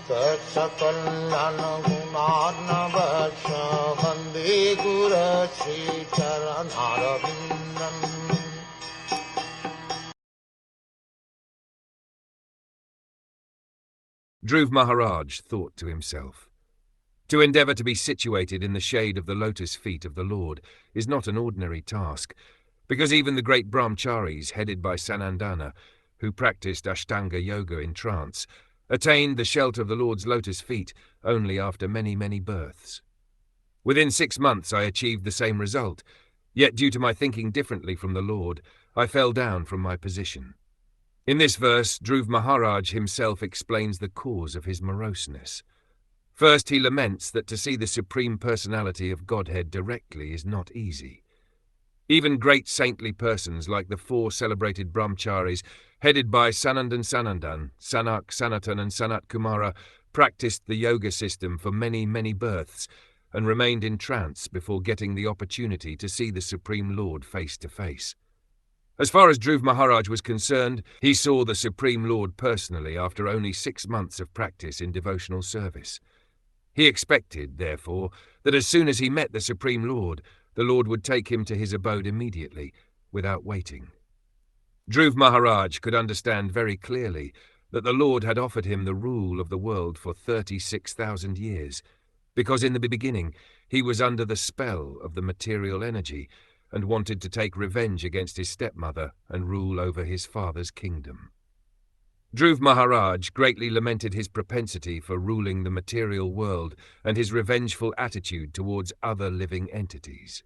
Saksakalyan gunarnavasya Vande Guru Sri Charanaravindan. Dhruva Maharaj thought to himself, "To endeavour to be situated in the shade of the lotus feet of the Lord is not an ordinary task, because even the great brahmacharis headed by Sanandana, who practiced Ashtanga Yoga in trance, attained the shelter of the Lord's lotus feet only after many, many births. Within 6 months I achieved the same result, yet due to my thinking differently from the Lord, I fell down from my position." In this verse, Dhruva Maharaj himself explains the cause of his moroseness. First, he laments that to see the Supreme Personality of Godhead directly is not easy. Even great saintly persons like the 4 celebrated brahmacharis, headed by Sanandan Sanandan, Sanak, Sanatan and Sanat Kumara, practiced the yoga system for many, many births and remained in trance before getting the opportunity to see the Supreme Lord face to face. As far as Dhruva Maharaj was concerned, he saw the Supreme Lord personally after only 6 months of practice in devotional service. He expected, therefore, that as soon as he met the Supreme Lord, the Lord would take him to his abode immediately, without waiting. Dhruva Maharaj could understand very clearly that the Lord had offered him the rule of the world for 36,000 years, because in the beginning he was under the spell of the material energy and wanted to take revenge against his stepmother and rule over his father's kingdom. Dhruva Maharaj greatly lamented his propensity for ruling the material world and his revengeful attitude towards other living entities.